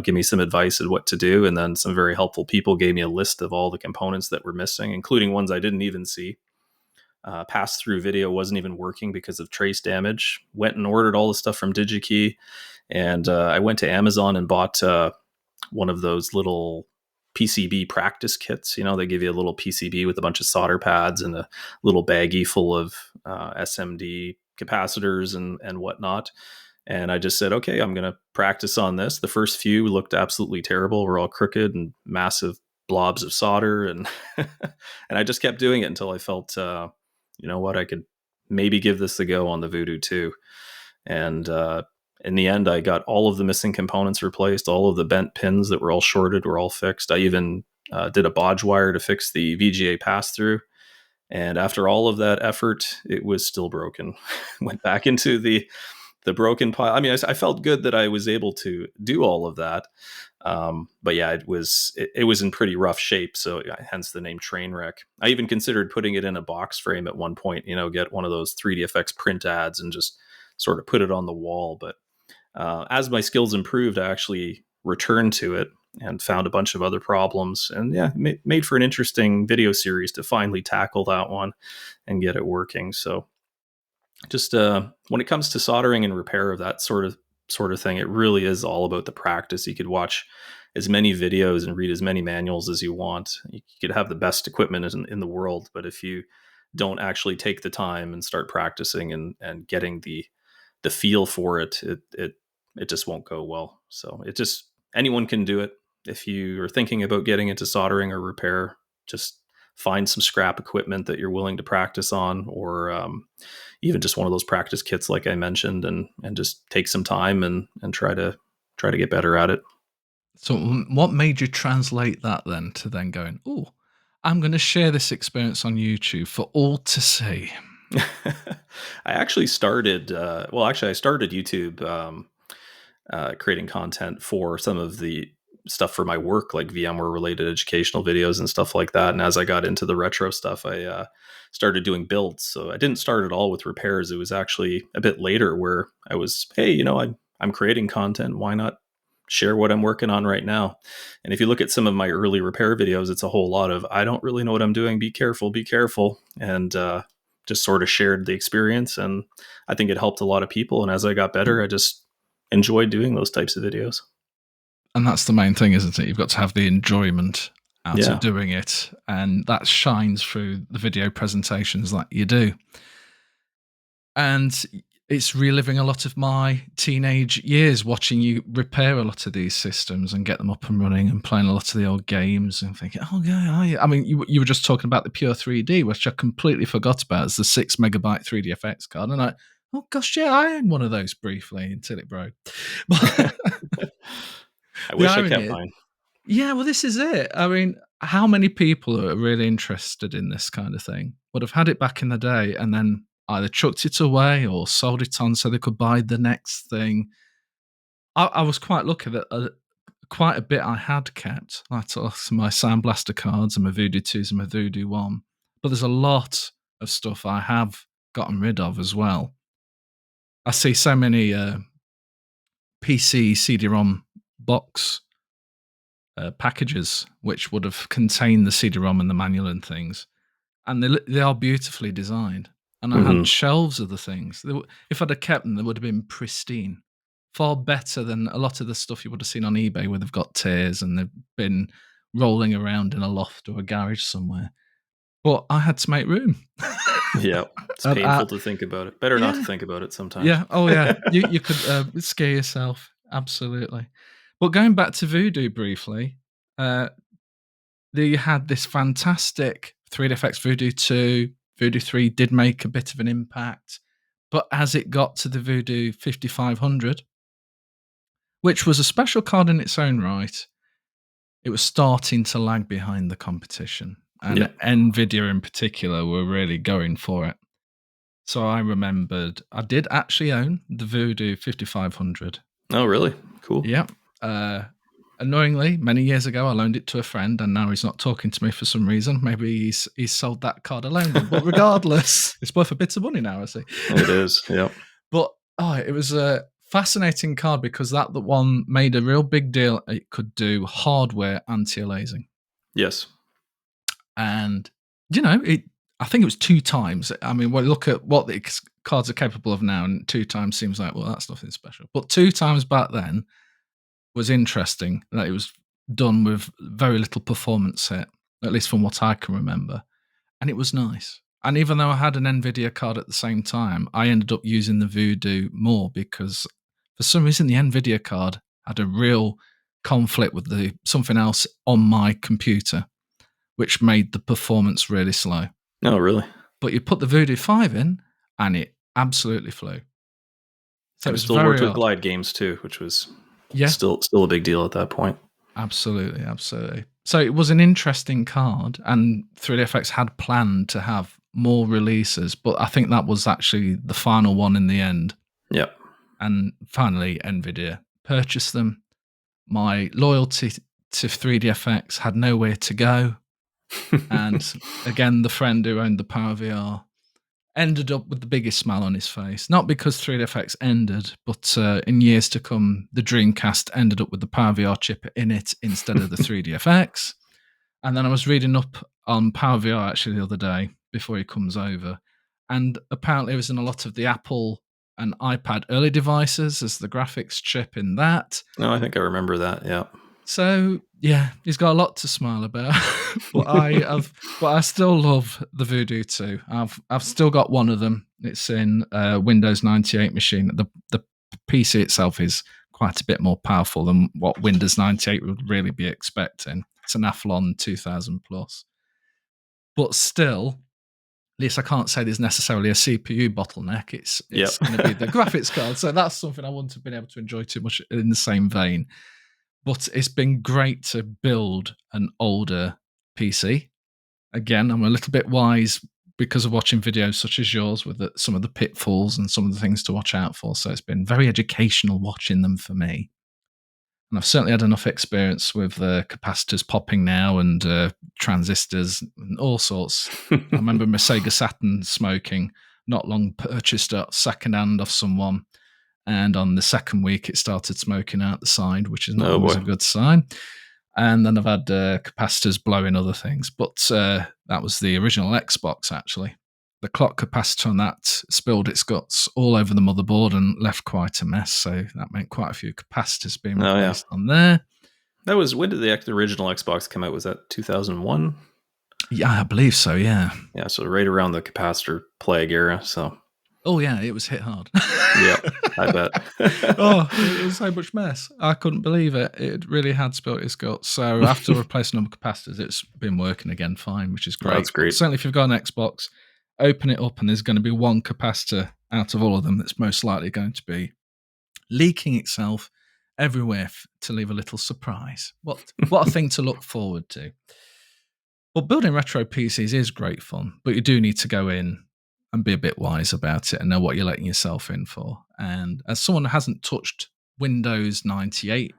B: give me some advice on what to do? And then some very helpful people gave me a list of all the components that were missing, including ones I didn't even see. Pass-through video wasn't even working because of trace damage. Went and ordered all the stuff from DigiKey, and I went to Amazon and bought one of those little PCB practice kits. They give you a little PCB with a bunch of solder pads and a little baggie full of SMD capacitors and whatnot. And I just said, okay, I'm going to practice on this. The first few looked absolutely terrible. We're all crooked and massive blobs of solder. And and I just kept doing it until I felt, I could maybe give this a go on the Voodoo too. And in the end, I got all of the missing components replaced. All of the bent pins that were all shorted were all fixed. I even did a bodge wire to fix the VGA pass-through. And after all of that effort, it was still broken. Went back into the broken pile. I mean, I felt good that I was able to do all of that. But yeah, it was in pretty rough shape. So hence the name Trainwreck. I even considered putting it in a box frame at one point, get one of those 3DFX print ads and just sort of put it on the wall. But as my skills improved, I actually returned to it and found a bunch of other problems. And yeah, made for an interesting video series to finally tackle that one and get it working. So just when it comes to soldering and repair of that sort of thing, it really is all about the practice. You could watch as many videos and read as many manuals as you want. You could have the best equipment in the world, but if you don't actually take the time and start practicing and getting the feel for it just won't go well. So anyone can do it. If you are thinking about getting into soldering or repair, just find some scrap equipment that you're willing to practice on, or even just one of those practice kits like I mentioned, and just take some time and try to get better at it.
A: So what made you translate that then to then going, oh, I'm going to share this experience on YouTube for all to see?
B: I actually started, I started YouTube creating content for some of the stuff for my work, like VMware related educational videos and stuff like that. And as I got into the retro stuff, I started doing builds. So I didn't start at all with repairs. It was actually a bit later where I was, hey, I'm creating content. Why not share what I'm working on right now? And if you look at some of my early repair videos, it's a whole lot of, I don't really know what I'm doing. Be careful. And just sort of shared the experience. And I think it helped a lot of people. And as I got better, I just enjoyed doing those types of videos.
A: And that's the main thing, isn't it? You've got to have the enjoyment out of doing it. And that shines through the video presentations that you do. And it's reliving a lot of my teenage years, watching you repair a lot of these systems and get them up and running and playing a lot of the old games and thinking, oh, yeah. I mean, you were just talking about the Pure 3D, which I completely forgot about. It's the 6 megabyte 3DFX card. And oh, gosh, yeah, I owned one of those briefly until it broke.
B: I wish I kept mine.
A: Yeah, well, this is it. I mean, how many people who are really interested in this kind of thing would have had it back in the day and then either chucked it away or sold it on so they could buy the next thing? I was quite lucky that quite a bit I had kept, like my Sound Blaster cards and my Voodoo 2s and my Voodoo 1. But there's a lot of stuff I have gotten rid of as well. I see so many PC CD-ROM box packages which would have contained the CD-ROM and the manual and things, and they are beautifully designed. And I had shelves of the things. If I'd have kept them, they would have been pristine, far better than a lot of the stuff you would have seen on eBay where they've got tears and they've been rolling around in a loft or a garage somewhere. But I had to make room.
B: Yeah, it's painful to think about it. Better not to think about it sometimes.
A: Yeah, oh yeah, you could scare yourself, absolutely. But going back to Voodoo briefly, they had this fantastic 3DFX Voodoo 2, Voodoo 3 did make a bit of an impact, but as it got to the Voodoo 5500, which was a special card in its own right, it was starting to lag behind the competition. And NVIDIA in particular were really going for it. So I remembered I did actually own the Voodoo 5500.
B: Oh, really? Cool.
A: Yeah. Annoyingly, many years ago, I loaned it to a friend, and now he's not talking to me for some reason. Maybe he's sold that card I loaned him. But regardless, it's worth a bit of money now, I see.
B: It is, yep.
A: But it was a fascinating card because that one made a real big deal. It could do hardware anti-aliasing.
B: Yes.
A: And, I think it was 2 times. I mean, when you look at what the cards are capable of now, and 2 times seems like, well, that's nothing special. But 2 times back then was interesting that it was done with very little performance hit, at least from what I can remember. And it was nice. And even though I had an NVIDIA card at the same time, I ended up using the Voodoo more because for some reason the NVIDIA card had a real conflict with something else on my computer, which made the performance really slow.
B: Oh, really?
A: But you put the Voodoo 5 in, and it absolutely flew.
B: So it still worked with Glide games too, which was still a big deal at that point.
A: Absolutely. So it was an interesting card, and 3DFX had planned to have more releases, but I think that was actually the final one in the end.
B: Yep.
A: And finally, NVIDIA purchased them. My loyalty to 3DFX had nowhere to go. And again, the friend who owned the PowerVR ended up with the biggest smile on his face. Not because 3DFX ended, but in years to come, the Dreamcast ended up with the PowerVR chip in it instead of the 3DFX. And then I was reading up on PowerVR actually the other day before he comes over. And apparently it was in a lot of the Apple and iPad early devices as the graphics chip in that.
B: No, I think I remember that, yeah.
A: So, yeah, he's got a lot to smile about. But I still love the Voodoo 2. I've still got one of them. It's in a Windows 98 machine. The PC itself is quite a bit more powerful than what Windows 98 would really be expecting. It's an Athlon 2000 plus. But still, at least I can't say there's necessarily a CPU bottleneck. It's going to be the graphics card. So that's something I wouldn't have been able to enjoy too much in the same vein. But it's been great to build an older PC. Again, I'm a little bit wise because of watching videos such as yours with some of the pitfalls and some of the things to watch out for. So it's been very educational watching them for me. And I've certainly had enough experience with capacitors popping now and transistors and all sorts. I remember my Sega Saturn smoking, not long purchased it secondhand off someone. And on the second week, it started smoking out the side, which is not always a good sign. And then I've had capacitors blowing other things. But that was the original Xbox, actually. The clock capacitor on that spilled its guts all over the motherboard and left quite a mess. So that meant quite a few capacitors being replaced on there.
B: That was, when did the original Xbox come out? Was that 2001?
A: Yeah, I believe so, yeah.
B: Yeah, so right around the capacitor plague era, so...
A: Oh, yeah, it was hit hard.
B: Yeah, I bet.
A: It was so much mess. I couldn't believe it. It really had spilt its guts. So after replacing all the capacitors, it's been working again fine, which is great.
B: That's great.
A: But certainly if you've got an Xbox, open it up and there's going to be one capacitor out of all of them that's most likely going to be leaking itself everywhere to leave a little surprise. What a thing to look forward to. Well, building retro PCs is great fun, but you do need to go in and be a bit wise about it and know what you're letting yourself in for. And as someone who hasn't touched Windows 98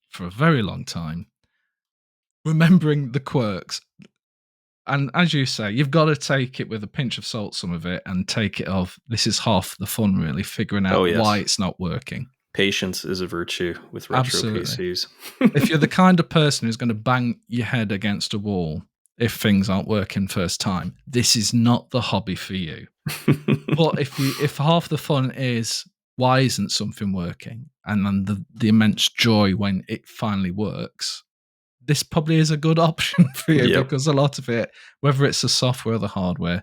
A: for a very long time, remembering the quirks, and as you say, you've got to take it with a pinch of salt, some of it, and take it off. This is half the fun, really, figuring out why it's not working.
B: Patience is a virtue with retro PCs.
A: If you're the kind of person who's going to bang your head against a wall if things aren't working first time, this is not the hobby for you. But if half the fun is why isn't something working, and then the immense joy when it finally works, this probably is a good option for you because a lot of it, whether it's the software or the hardware,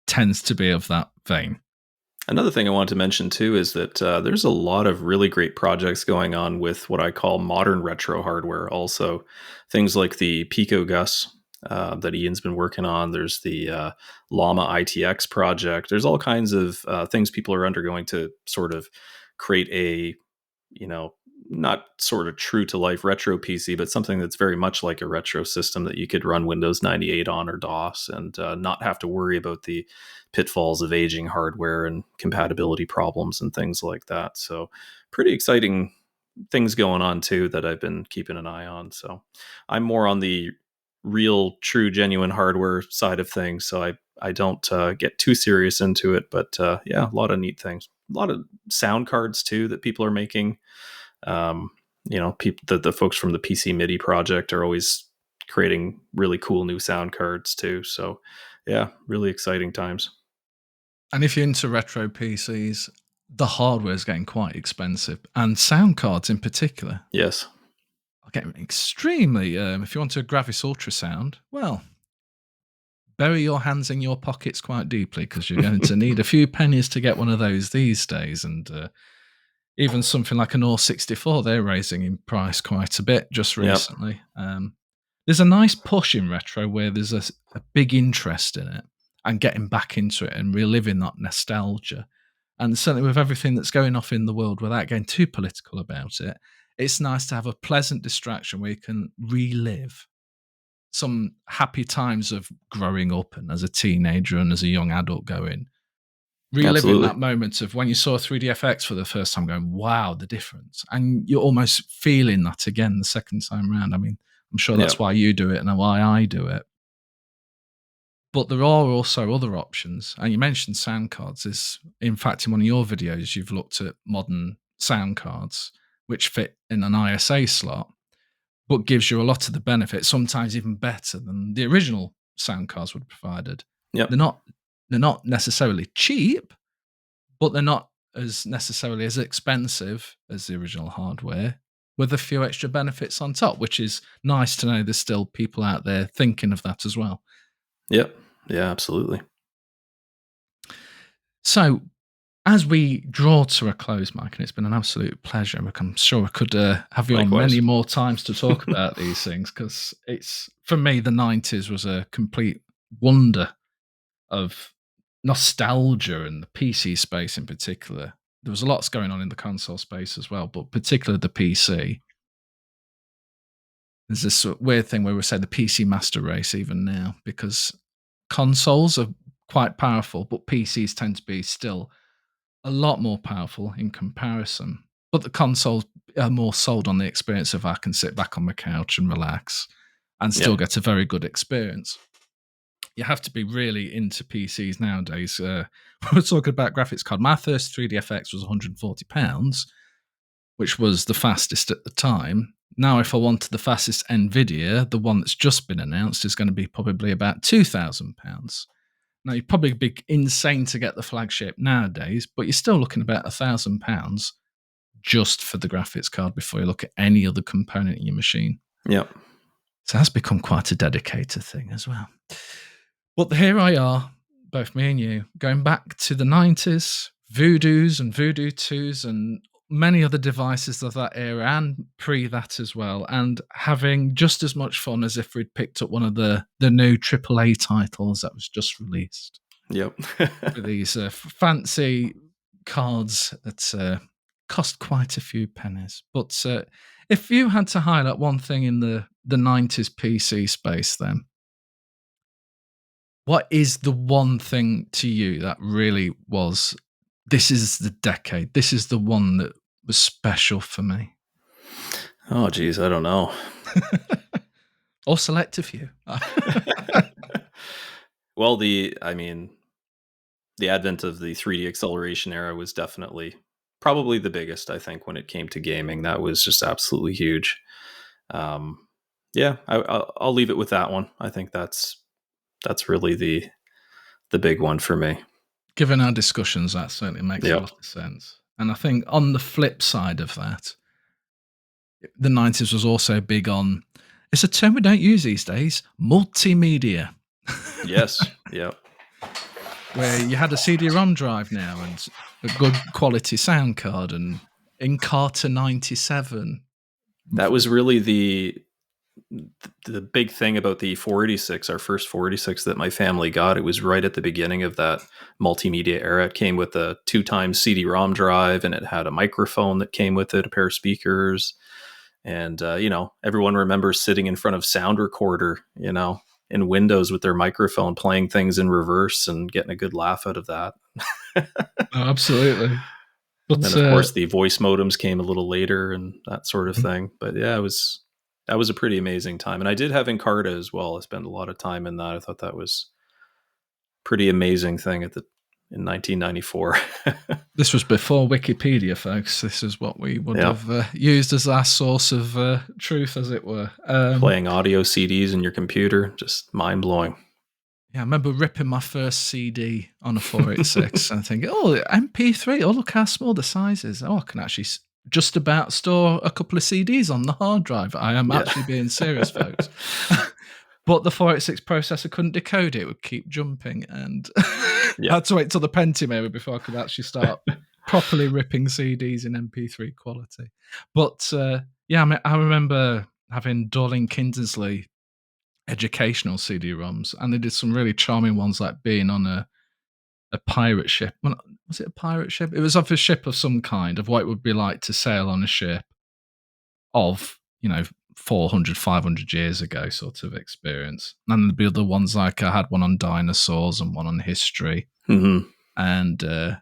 A: tends to be of that vein.
B: Another thing I wanted to mention too is that there's a lot of really great projects going on with what I call modern retro hardware. Also, things like the Pico Gus that Ian's been working on. There's the Llama ITX project. There's all kinds of things people are undergoing to sort of create a, not sort of true to life retro PC, but something that's very much like a retro system that you could run Windows 98 on or DOS and not have to worry about the pitfalls of aging hardware and compatibility problems and things like that. So pretty exciting things going on too that I've been keeping an eye on. So I'm more on the real, true, genuine hardware side of things. So I don't get too serious into it. But yeah, a lot of neat things. A lot of sound cards too that people are making. The folks from the PC MIDI project are always creating really cool new sound cards too. So yeah, really exciting times.
A: And if you're into retro PCs, the hardware is getting quite expensive, and sound cards in particular
B: Yes.
A: are getting extremely. If you want a Gravis ultrasound, well, bury your hands in your pockets quite deeply, because you're going to need a few pennies to get one of those these days. And even something like an OR64, they're raising in price quite a bit just recently. Yep. There's a nice push in retro where there's a big interest in it and getting back into it and reliving that nostalgia. And certainly with everything that's going off in the world, without getting too political about it, it's nice to have a pleasant distraction where you can relive some happy times of growing up and as a teenager and as a young adult reliving Absolutely. That moment of when you saw 3DFX for the first time, going, wow, the difference. And you're almost feeling that again the second time around. I mean, I'm sure that's why you do it and why I do it. But there are also other options. And you mentioned sound cards. In fact, in one of your videos, you've looked at modern sound cards, which fit in an ISA slot, but gives you a lot of the benefits, sometimes even better than the original sound cards would have provided.
B: Yep.
A: They're not necessarily cheap, but they're not as necessarily as expensive as the original hardware, with a few extra benefits on top, which is nice to know there's still people out there thinking of that as well.
B: Yep. Yeah, absolutely.
A: So as we draw to a close, Mike, and it's been an absolute pleasure. I'm sure I could have you Likewise. On many more times to talk about these things, because it's, for me, the 90s was a complete wonder of nostalgia, and the PC space in particular. There was a lot going on in the console space as well, but particularly the PC. There's this weird thing where we say the PC master race even now, because consoles are quite powerful, but PCs tend to be still a lot more powerful in comparison. But the consoles are more sold on the experience of I can sit back on my couch and relax and still get a very good experience. You have to be really into PCs nowadays. We're talking about graphics card. My first 3DFX was £140, which was the fastest at the time. Now, if I wanted the fastest NVIDIA, the one that's just been announced is going to be probably about £2,000. Now, you'd probably be insane to get the flagship nowadays, but you're still looking about £1,000 just for the graphics card before you look at any other component in your machine.
B: Yep.
A: So that's become quite a dedicated thing as well. But here I are, both me and you, going back to the 90s, Voodoos and Voodoo 2s and many other devices of that era and pre that as well, and having just as much fun as if we'd picked up one of the new AAA titles that was just released.
B: Yep.
A: With these fancy cards that cost quite a few pennies. But if you had to highlight one thing in the 90s PC space, then what is the one thing to you that really was, this is the decade, this is the one that was special for me?
B: Oh, geez, I don't know.
A: Or select a few.
B: Well, the advent of the 3D acceleration era was definitely probably the biggest, I think, when it came to gaming. That was just absolutely huge. Yeah, I'll leave it with that one. I think that's really the big one for me.
A: Given our discussions, that certainly makes a lot of sense. And I think on the flip side of that, the 90s was also big on, it's a term we don't use these days, multimedia.
B: Yes, yeah.
A: Where you had a CD-ROM drive now and a good quality sound card and Encarta 97.
B: That was really the big thing about the 486, our first 486 that my family got. It was right at the beginning of that multimedia era. It came with a 2x CD-ROM drive, and it had a microphone that came with it, a pair of speakers. And, everyone remembers sitting in front of Sound Recorder, in Windows with their microphone, playing things in reverse and getting a good laugh out of that.
A: Oh, absolutely.
B: And then, of course, the voice modems came a little later and that sort of thing. But yeah, that was a pretty amazing time. And I did have Encarta as well. I spent a lot of time in that. I thought that was a pretty amazing thing in 1994.
A: This was before Wikipedia, folks. This is what we would have used as our source of truth, as it were.
B: Playing audio CDs in your computer, just mind-blowing.
A: Yeah, I remember ripping my first CD on a 486 and thinking, oh, MP3, oh, look how small the size is. Oh, I can actually just about store a couple of CDs on the hard drive. I am actually being serious, folks. But the 486 processor couldn't decode it. It would keep jumping, and I had to wait till the Pentium era before I could actually start properly ripping CDs in MP3 quality. But I remember having Dorling Kindersley educational CD-ROMs, and they did some really charming ones, like being on a pirate ship. Well, was it a pirate ship? It was off a ship of some kind, of what it would be like to sail on a ship of, 400, 500 years ago sort of experience. And there'd be other ones, like I had one on dinosaurs and one on history.
B: Mm-hmm.
A: And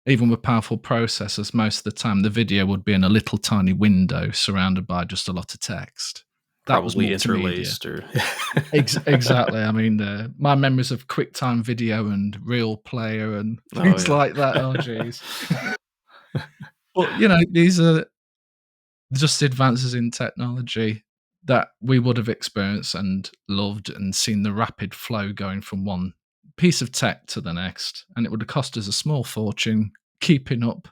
A: even with powerful processors, most of the time the video would be in a little tiny window surrounded by just a lot of text. That
B: Probably was interlaced or
A: exactly. I mean, my memories of QuickTime Video and Real Player and things like that. Oh, geez. But these are just advances in technology that we would have experienced and loved, and seen the rapid flow going from one piece of tech to the next, and it would have cost us a small fortune keeping up.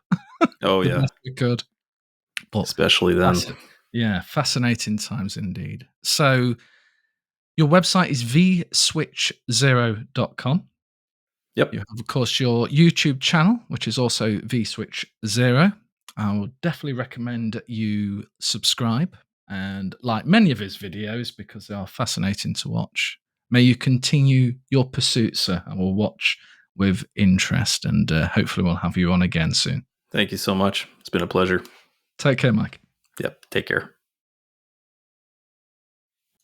B: Oh yeah,
A: best we could. But
B: especially then.
A: Fascinating times indeed. So your website is vswitchzero.com.
B: Yep.
A: You have, of course, your YouTube channel, which is also vswitchzero. I would definitely recommend you subscribe and like many of his videos, because they are fascinating to watch. May you continue your pursuit, sir. I will watch with interest, and hopefully we'll have you on again soon.
B: Thank you so much. It's been a pleasure.
A: Take care, Mike.
B: Yep. Take care.